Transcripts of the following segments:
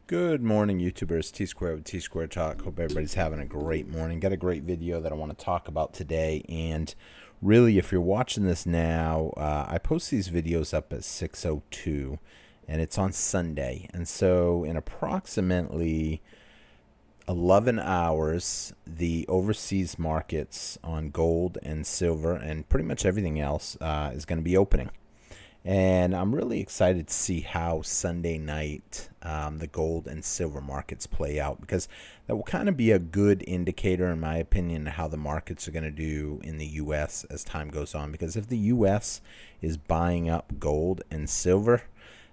Good morning, YouTubers. T Square with T Square Talk. Hope everybody's having a great morning. Got a great video that I want to talk about today. And really, if you're watching this now, I post these videos up at 6:02, and it's on Sunday. And so, in approximately 11 hours, the overseas markets on gold and silver and pretty much everything else is going to be opening. And I'm really excited to see how Sunday night the gold and silver markets play out, because that will kind of be a good indicator, in my opinion, of how the markets are going to do in the U.S. as time goes on. Because if the U.S. is buying up gold and silver,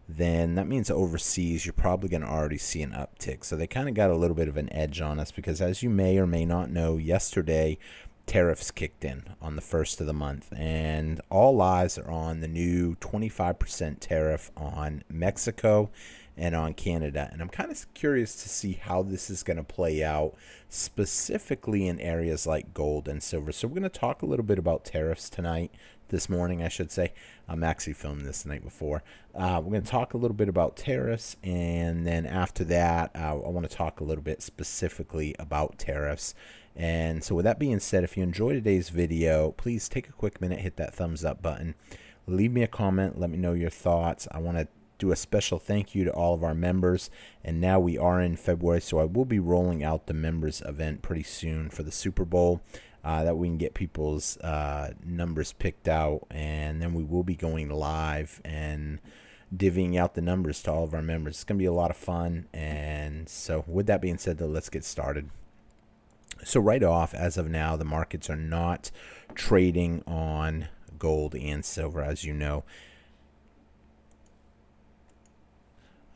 then that means overseas you're probably going to already see an uptick. So they kind of got a little bit of an edge on us, because as you may or may not know, yesterday tariffs kicked in on the first of the month, and all eyes are on the new 25% tariff on Mexico and on Canada. And I'm kind of curious to see how this is going to play out, specifically in areas like gold and silver. So we're going to talk a little bit about tariffs tonight, this morning, I should say. I'm actually filming this the night before. We're going to talk a little bit about tariffs, and then after that, I want to talk a little bit specifically about tariffs. And so with that being said, if you enjoyed today's video, please take a quick minute, hit that thumbs up button, leave me a comment, let me know your thoughts. I want to do a special thank you to all of our members, and now we are in February, so I will be rolling out the members event pretty soon for the Super Bowl, that we can get people's numbers picked out, and then we will be going live and divvying out the numbers to all of our members. It's going to be a lot of fun. And so with that being said, though, let's get started. So right off, as of now, the markets are not trading on gold and silver, as you know.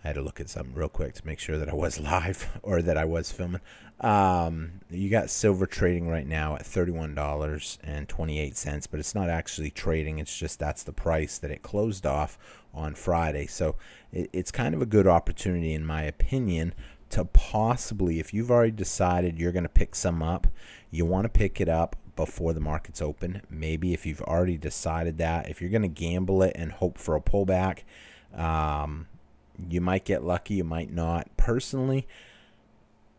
I had to look at something real quick to make sure that I was live or that I was filming. You got silver trading right now at $31.28, but it's not actually trading. It's just that's the price that it closed off on Friday. So it's kind of a good opportunity, in my opinion, to possibly, if you've already decided you're going to pick some up, you want to pick it up before the markets open. Maybe if you've already decided that, if you're going to gamble it and hope for a pullback, you might get lucky, you might not. Personally,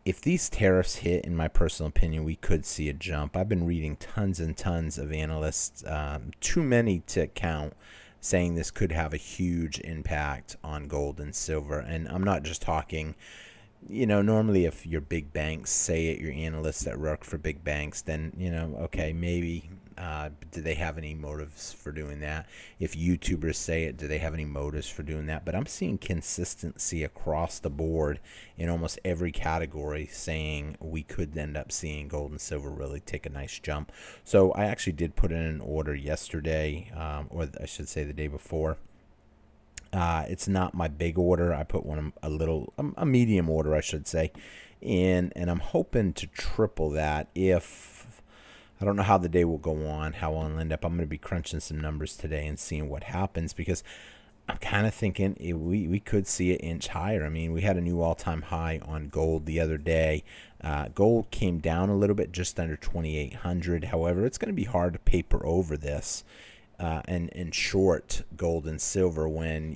if these tariffs hit, in my personal opinion, we could see a jump. I've been reading tons and tons of analysts, too many to count, saying this could have a huge impact on gold and silver. And I'm not just talking, normally if your big banks say it, your analysts that work for big banks, then, okay, maybe. Do they have any motives for doing that? If YouTubers say it, do they have any motives for doing that? But I'm seeing consistency across the board in almost every category saying we could end up seeing gold and silver really take a nice jump. So I actually did put in an order yesterday, or I should say the day before. It's not my big order. I put one a medium order, I should say, in, and I'm hoping to triple that. If I don't know how the day will go on, how I'll end up. I'm going to be crunching some numbers today and seeing what happens, because I'm kind of thinking we could see it inch higher. I mean, we had a new all-time high on gold the other day. Gold came down a little bit, just under 2,800. However, it's going to be hard to paper over this and short gold and silver when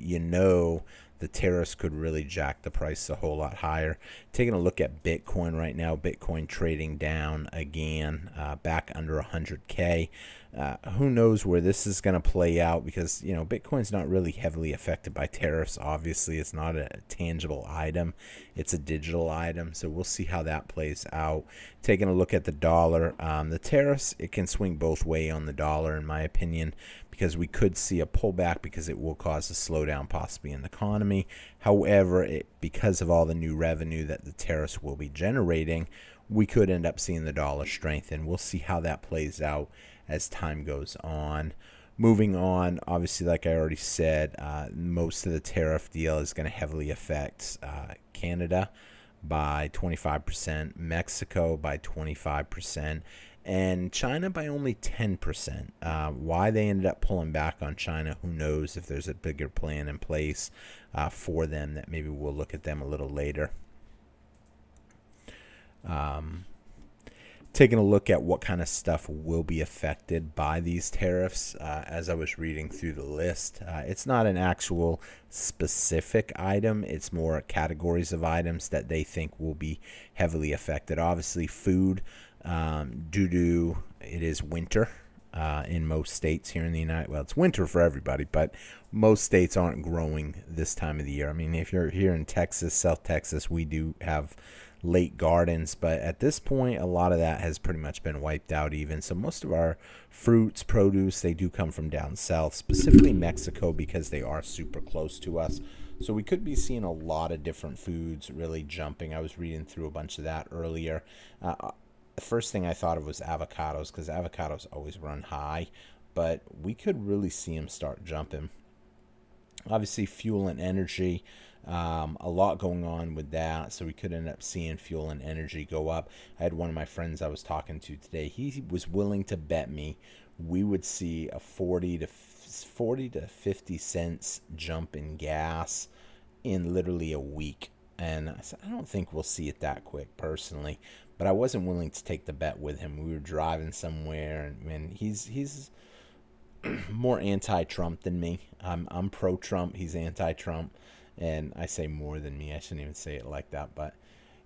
the tariffs could really jack the price a whole lot higher. Taking a look at Bitcoin right now, Bitcoin trading down again, back under 100K. Who knows where this is going to play out, because Bitcoin's not really heavily affected by tariffs. Obviously, it's not a tangible item, it's a digital item, so we'll see how that plays out. Taking a look at the dollar, the tariffs, it can swing both ways on the dollar, in my opinion, because we could see a pullback, because it will cause a slowdown possibly in the economy. However, because of all the new revenue that the tariffs will be generating, we could end up seeing the dollar strengthen. We'll see how that plays out as time goes on. Moving on, obviously, like I already said, most of the tariff deal is going to heavily affect Canada by 25%, Mexico by 25%, and China by only 10%. Why they ended up pulling back on China, who knows? If there's a bigger plan in place for them, that maybe we'll look at them a little later. taking a look at what kind of stuff will be affected by these tariffs. As I was reading through the list, it's not an actual specific item. It's more categories of items that they think will be heavily affected. Obviously, food, due to it is winter in most states here in the United. Well, it's winter for everybody, but most states aren't growing this time of the year. I mean, if you're here in Texas, South Texas, we do have late gardens, but at this point a lot of that has pretty much been wiped out even. So most of our fruits, produce, they do come from down south, specifically Mexico, because they are super close to us. So we could be seeing a lot of different foods really jumping. I was reading through a bunch of that earlier. The first thing I thought of was avocados, because avocados always run high, but we could really see them start jumping. Obviously, fuel and energy, a lot going on with that, so we could end up seeing fuel and energy go up. I had one of my friends I was talking to today. He was willing to bet me we would see a 40 to 50 cents jump in gas in literally a week. And I said, I don't think we'll see it that quick personally, but I wasn't willing to take the bet with him. We were driving somewhere, and he's more anti-Trump than me. I'm pro-Trump. He's anti-Trump, and I say more than me. I shouldn't even say it like that, but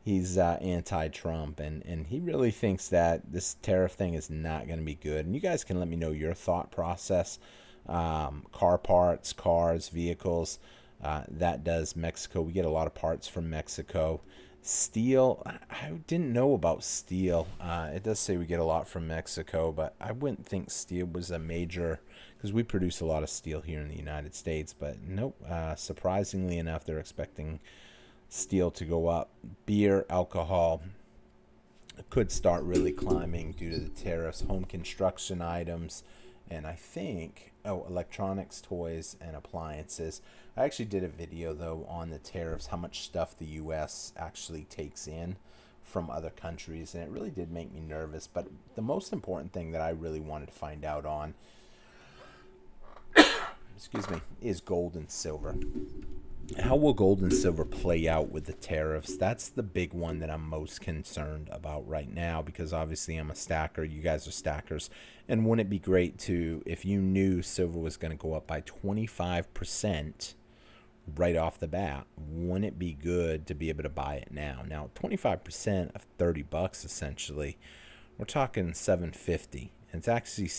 he's anti-Trump, and he really thinks that this tariff thing is not going to be good. And you guys can let me know your thought process. Car parts, cars, vehicles. That does Mexico. We get a lot of parts from Mexico. Steel, I didn't know about steel. It does say we get a lot from Mexico, but I wouldn't think steel was a major, because we produce a lot of steel here in the United States. But nope, surprisingly enough, they're expecting steel to go up. Beer, alcohol could start really climbing due to the tariffs. Home construction items, and I think, electronics, toys, and appliances. I actually did a video, though, on the tariffs, how much stuff the U.S. actually takes in from other countries, and it really did make me nervous. But the most important thing that I really wanted to find out on, excuse me, is gold and silver. How will gold and silver play out with the tariffs? That's the big one that I'm most concerned about right now, because obviously I'm a stacker. You guys are stackers. And wouldn't it be great to, if you knew silver was going to go up by 25% right off the bat, wouldn't it be good to be able to buy it now? Now, 25% of $30 essentially, we're talking $7.50. It's actually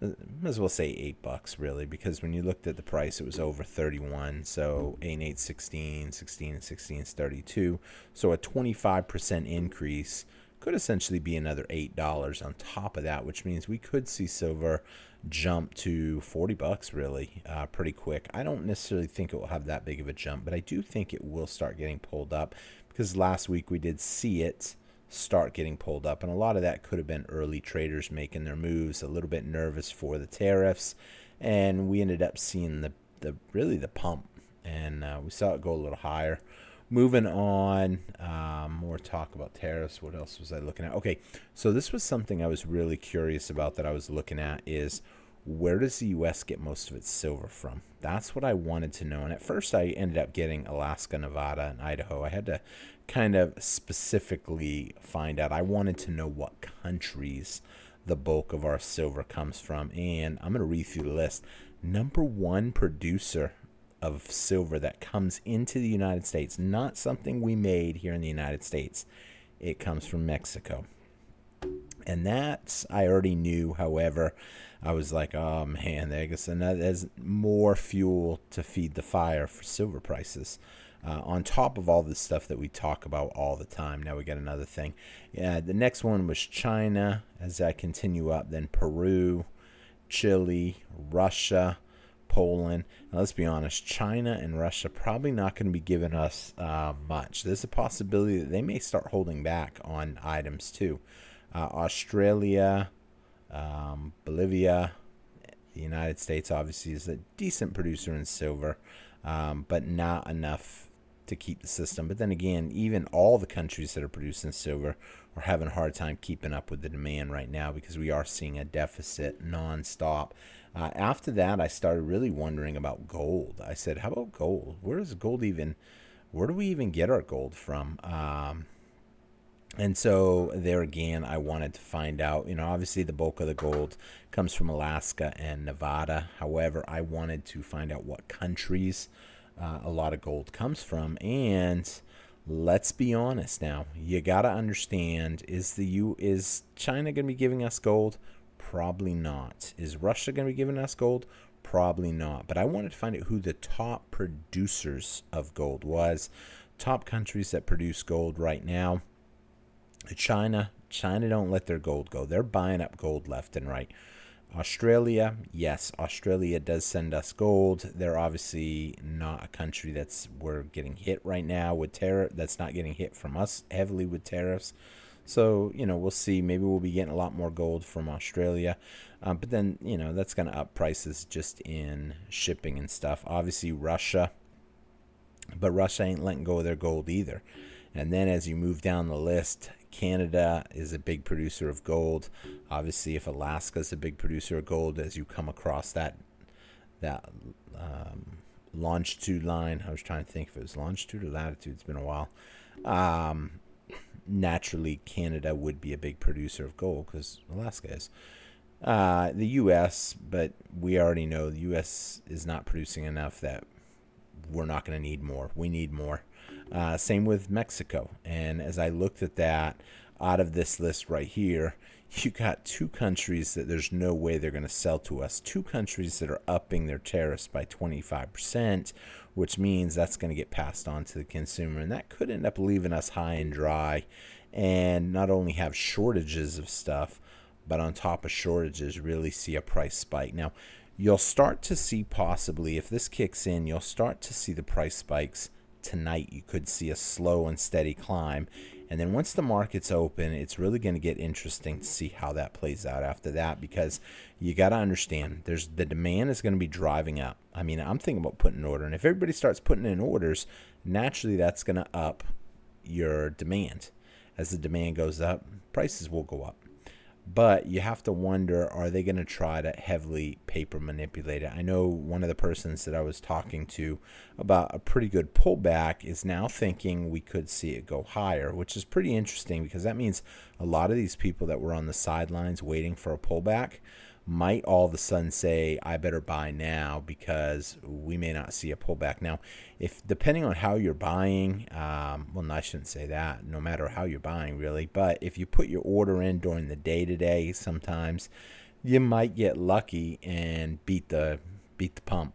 might as well say $8 really, because when you looked at the price, it was over 31. So 8 and 8, 16, 16 and 16 is 32. So a 25% increase could essentially be another $8 on top of that, which means we could see silver jump to $40 really pretty quick. I don't necessarily think it will have that big of a jump, but I do think it will start getting pulled up, because last week we did see it start getting pulled up, and a lot of that could have been early traders making their moves, a little bit nervous for the tariffs, and we ended up seeing the pump, and we saw it go a little higher. Moving on, more talk about tariffs. What else was I looking at? Okay, so this was something I was really curious about that I was looking at, is where does the U.S. get most of its silver from? That's what I wanted to know. And at first I ended up getting Alaska, Nevada, and Idaho. I had to kind of specifically find out. I wanted to know what countries the bulk of our silver comes from. And I'm going to read through the list. Number one producer of silver that comes into the United States, not something we made here in the United States. It comes from Mexico. And that I already knew. However, I was like, oh man, there's more fuel to feed the fire for silver prices. On top of all the stuff that we talk about all the time. Now we got another thing. Yeah, the next one was China. As I continue up, then Peru, Chile, Russia, Poland. Now, let's be honest, China and Russia probably not going to be giving us much. There's a possibility that they may start holding back on items too. Australia, Bolivia, the United States obviously is a decent producer in silver, but not enough to keep the system. But then again, even all the countries that are producing silver are having a hard time keeping up with the demand right now, because we are seeing a deficit nonstop. After that, I started really wondering about gold. I said, how about gold? Where do we even get our gold from? And so there again, I wanted to find out, obviously the bulk of the gold comes from Alaska and Nevada. However, I wanted to find out what countries a lot of gold comes from. And let's be honest now, you got to understand, is China going to be giving us gold? Probably not. Is Russia going to be giving us gold? Probably not. But I wanted to find out who the top producers of gold was. Top countries that produce gold right now. China don't let their gold go. They're buying up gold left and right. Australia, yes, Australia does send us gold. They're obviously not a country we're getting hit right now with tariff. That's not getting hit from us heavily with tariffs. So, we'll see. Maybe we'll be getting a lot more gold from Australia. But then, that's going to up prices just in shipping and stuff. Obviously, Russia. But Russia ain't letting go of their gold either. And then as you move down the list, Canada is a big producer of gold. Obviously, if Alaska is a big producer of gold, as you come across that longitude line, I was trying to think if it was longitude or latitude. It's been a while. Naturally, Canada would be a big producer of gold because Alaska is. The U.S., but we already know the U.S. is not producing enough that we're not going to need more. We need more. Same with Mexico. And as I looked at that, out of this list right here, you got two countries that there's no way they're going to sell to us. Two countries that are upping their tariffs by 25%, which means that's going to get passed on to the consumer. And that could end up leaving us high and dry and not only have shortages of stuff, but on top of shortages, really see a price spike. Now, you'll start to see possibly, if this kicks in, you'll start to see the price spikes tonight. You could see a slow and steady climb. And then once the market's open, it's really going to get interesting to see how that plays out after that, because you got to understand the demand is going to be driving up. I mean, I'm thinking about putting an order. And if everybody starts putting in orders, naturally that's going to up your demand. As the demand goes up, prices will go up. But you have to wonder, are they going to try to heavily paper manipulate it? I know one of the persons that I was talking to about a pretty good pullback is now thinking we could see it go higher, which is pretty interesting because that means a lot of these people that were on the sidelines waiting for a pullback might all of a sudden say, I better buy now because we may not see a pullback. Now, if depending on how you're buying, well, I shouldn't say that, no matter how you're buying really, but if you put your order in during the day today, sometimes you might get lucky and beat the pump.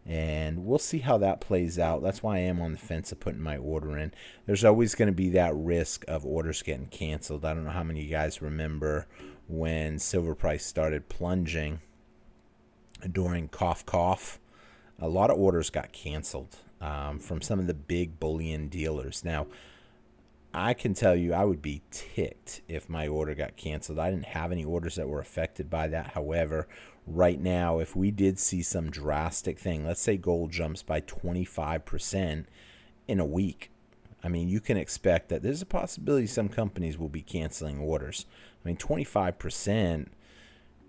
And we'll see how that plays out. That's why I am on the fence of putting my order in. There's always going to be that risk of orders getting canceled. I don't know how many of you guys remember when silver price started plunging during cough. A lot of orders got canceled from some of the big bullion dealers. Now, I can tell you I would be ticked if my order got canceled. I didn't have any orders that were affected by that. However, right now, if we did see some drastic thing, let's say gold jumps by 25% in a week, I mean, you can expect that there's a possibility some companies will be canceling orders. I mean, 25%,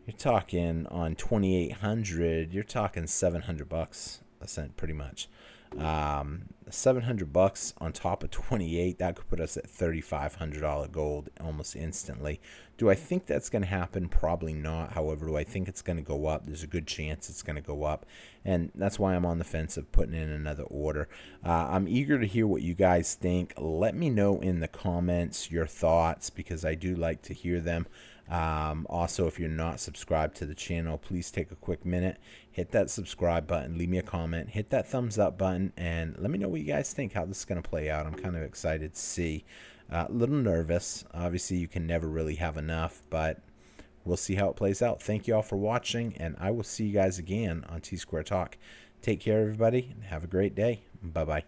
you're talking on 2,800, you're talking $700 a cent pretty much. $700 on top of 28, that could put us at $3,500 gold almost instantly. Do I think that's going to happen? Probably not. However, do I think it's going to go up? There's a good chance it's going to go up, and that's why I'm on the fence of putting in another order. I'm eager to hear what you guys think. Let me know in the comments your thoughts, because I do like to hear them. Also, if you're not subscribed to the channel, please take a quick minute, hit that subscribe button, leave me a comment, hit that thumbs up button, and let me know what you guys think, how this is going to play out. I'm kind of excited to see. A little nervous. Obviously, you can never really have enough, but we'll see how it plays out. Thank you all for watching, and I will see you guys again on T-Square Talk. Take care, everybody, and have a great day. Bye-bye.